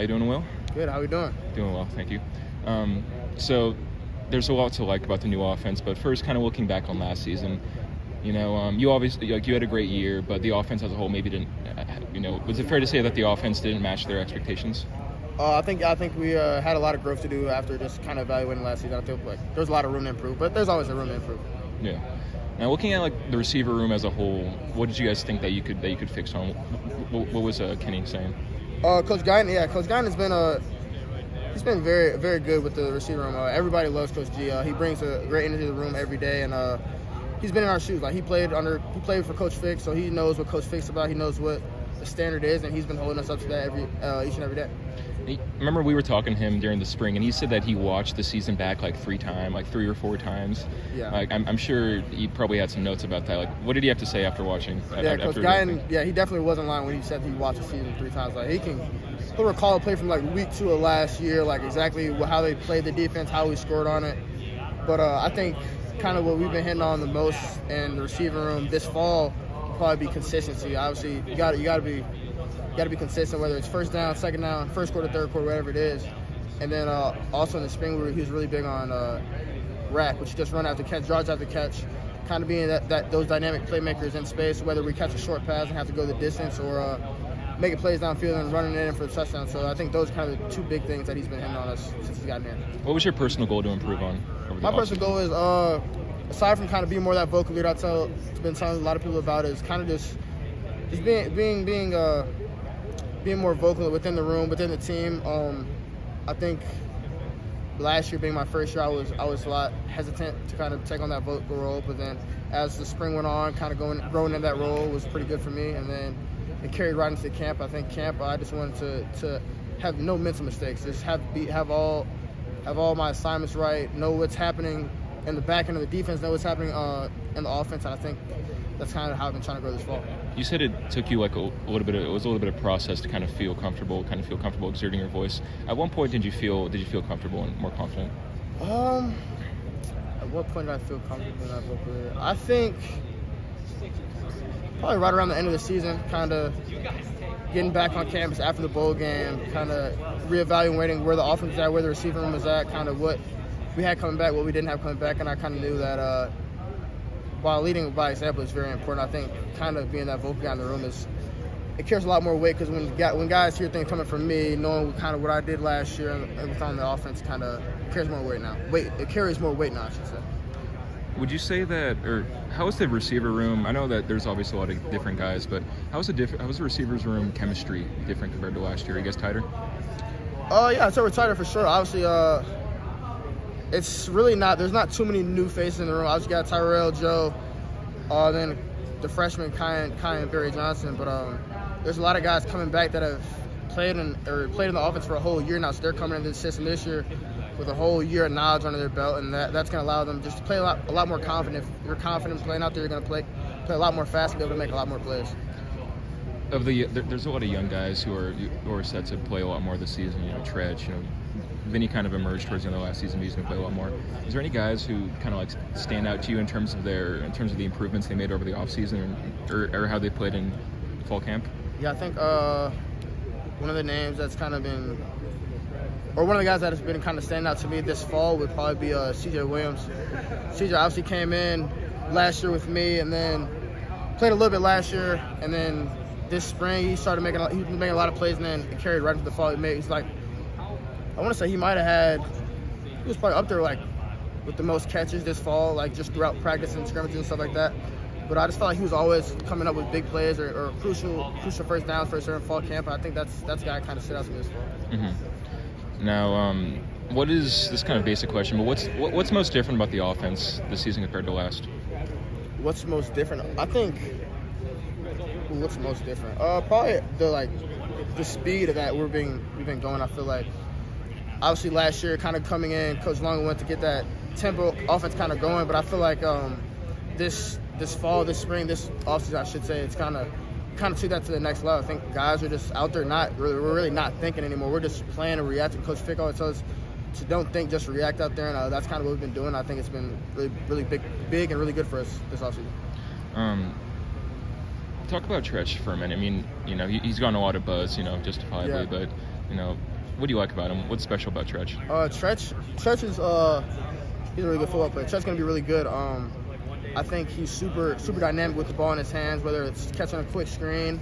How you doing, Will? Good. How we doing? Doing well, thank you. So there's a lot to like about the new offense, but first, kind of looking back on last season, you obviously you had a great year, but the offense as a whole maybe didn't. Was it fair to say that the offense didn't match their expectations? I think we had a lot of growth to do after just kind of evaluating last season. I feel like there's a lot of room to improve, but there's always a room to improve. Yeah. Now, looking at the receiver room as a whole, what did you guys think that you could fix on? What was Kenny saying? Coach Guyton, Coach Guyton has been he's been very, very good with the receiver room. Everybody loves Coach G. He brings a great energy to the room every day, and he's been in our shoes. He played for Coach Fick, so he knows what Coach Fick's about. He knows what the standard is, and he's been holding us up to that each and every day. Remember, we were talking to him during the spring, and he said that he watched the season back three or four times. Yeah. I'm sure he probably had some notes about that. What did he have to say after watching? Coach Guyton, he definitely wasn't lying when he said he watched the season 3 times. He'll recall a play from week 2 of last year, exactly how they played the defense, how we scored on it. But I think kind of what we've been hitting on the most in the receiver room this fall will probably be consistency. Obviously, you got to be consistent, whether it's first down, second down, first quarter, third quarter, whatever it is. And then also in the spring, he was really big on rack, which is just run after catch, yards after catch, kind of being those dynamic playmakers in space, whether we catch a short pass and have to go the distance or making plays downfield and running it in for the touchdown. So I think those are kind of the 2 big things that he's been hitting on us since he's gotten here. What was your personal goal to improve on? My personal goal is, aside from kind of being more that vocal leader, I've been telling a lot of people about, is kind of just being more vocal within the room, within the team. I think last year being my first year, I was a lot hesitant to kind of take on that vocal role, but then as the spring went on, kind of growing in that role was pretty good for me, and then it carried right into camp. I think camp, I just wanted to have no mental mistakes, just have all my assignments right, know what's happening in the back end of the defense, know what's happening in the offense, and I think that's kind of how I've been trying to grow this fall. You said it took you a little bit of process to kind of feel comfortable exerting your voice. At one point, did you feel comfortable and more confident? At what point did I feel comfortable in that vocal? I think probably right around the end of the season, kind of getting back on campus after the bowl game, kind of reevaluating where the offense was at, where the receiver room was at, kind of what we had coming back, what we didn't have coming back, and I kind of knew that while leading by example is very important. I think kind of being that vocal guy in the room it carries a lot more weight, because when guys hear things coming from me, knowing kind of what I did last year and on the offense, kind of carries more weight now. It carries more weight now, I should say. Would you say that, or how is the receiver room? I know that there's obviously a lot of different guys, but how's the receivers room chemistry different compared to last year? Are you guys tighter? Yeah, I'd say we're tighter for sure. Obviously, it's really not. There's not too many new faces in the room. Obviously, got Tyrell, Joe, then the freshman Kai and Barry Johnson. But there's a lot of guys coming back that have played in the offense for a whole year now. So they're coming into the system this year with a whole year of knowledge under their belt, and that's going to allow them just to play a lot more confident. If you're confident playing out there, you're going to play a lot more fast and be able to make a lot more plays. There's a lot of young guys who are set to play a lot more this season. Tretch, Vinny kind of emerged towards the end of last season, but he's going to play a lot more. Is there any guys who kind of stand out to you in terms of the improvements they made over the offseason, or how they played in fall camp? Yeah, I think one of the names that's kind of been, or one of the guys that has been kind of standing out to me this fall would probably be CJ Williams. CJ obviously came in last year with me, and then played a little bit last year, and then this spring he started making a lot of plays, and then it carried right into the fall. I want to say he was probably up there with the most catches this fall, just throughout practice and scrimmages and stuff like that. But I just felt like he was always coming up with big plays or crucial first downs for a certain fall camp. And I think that's the guy that kind of stood out to me this fall. Mm-hmm. Now, what is this kind of basic question? But what's most different about the offense this season compared to last? What's most different? I think. What's most different? Probably the speed of that we've been going. I feel like obviously last year kind of coming in, Coach Long went to get that tempo offense kind of going, but I feel like this fall, this spring, this offseason, I should say, it's kind of took that to the next level. I think guys are just out there we're really not thinking anymore. We're just playing and reacting. Coach Fick always tells us to don't think, just react out there, and that's kind of what we've been doing. I think it's been really, really big and really good for us this offseason. Talk about Tretch for a minute. I mean, he's gotten a lot of buzz, justifiably, yeah. But What do you like about him? What's special about Tretch? Tretch is he's a really good football player. Tretch's gonna be really good. I think he's super dynamic with the ball in his hands, whether it's catching a quick screen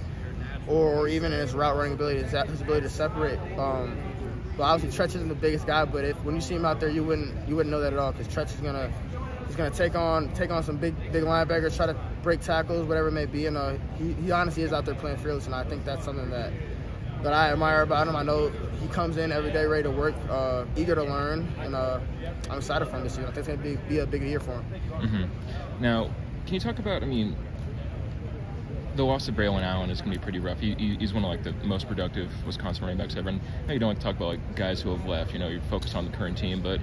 or even in his route running ability, his ability to separate. But obviously Tretch isn't the biggest guy, but when you see him out there, you wouldn't know that at all, because Tretch is gonna take on some big linebackers, try to break tackles, whatever it may be, and he honestly is out there playing fearless, and I think that's something that I admire about him. I know he comes in every day ready to work, eager to learn, and I'm excited for him this year. I think it's going to be a big year for him. Mm-hmm. Now, can you talk about, the loss of Braylon Allen is going to be pretty rough. He's one of like the most productive Wisconsin running backs ever. And I know you don't like to talk about like guys who have left. You're focused on the current team, but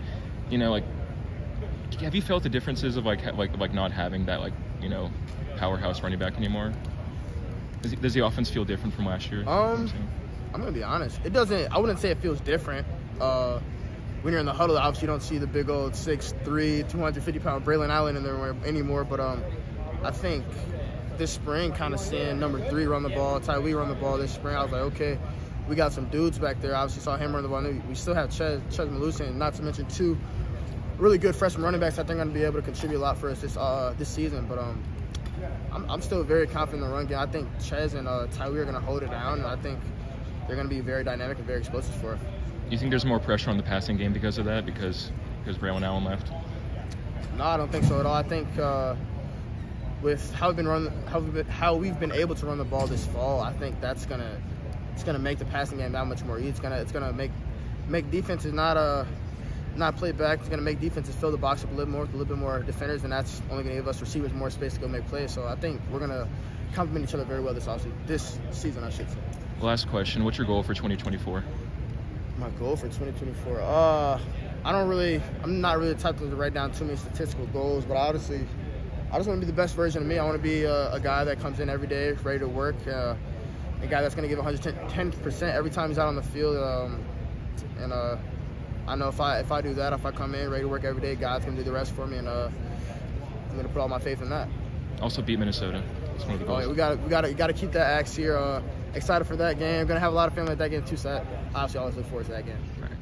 have you felt the differences of like not having that powerhouse running back anymore? Does the offense feel different from last year? I'm gonna be honest. It doesn't. I wouldn't say it feels different. When you're in the huddle, obviously you don't see the big old 6'3", 250-pound Braylon Allen in there anymore. But I think this spring, kind of seeing number 3 run the ball, Tyree run the ball this spring, I was like, okay, we got some dudes back there. Obviously saw him run the ball. We still have Chez Mellusi, and not to mention 2 really good freshman running backs. I think are going to be able to contribute a lot for us this season. But I'm still very confident in the run game. I think Chez and Tyree are going to hold it down, and I think they're going to be very dynamic and very explosive for us. Do you think there's more pressure on the passing game because of that, because Braylon Allen left? No, I don't think so at all. I think with how we've been able to run the ball this fall, I think it's gonna make the passing game that much more easy. It's gonna make defenses not play back. It's gonna make defenses fill the box up a little bit more defenders, and that's only gonna give us receivers more space to go make plays. So I think we're gonna complement each other very well this season, I should say. Last question: what's your goal for 2024? My goal for 2024? I'm not really the type to write down too many statistical goals, but honestly, I just want to be the best version of me. I want to be a guy that comes in every day ready to work, a guy that's going to give 110% every time he's out on the field. And I know if I do that, if I come in ready to work every day, God's going to do the rest for me, and I'm going to put all my faith in that. Also beat Minnesota. That's one of the goals. Oh, yeah, we got to keep that axe here. Excited for that game. Going to have a lot of family at that game too, so I obviously always look forward to that game. All right.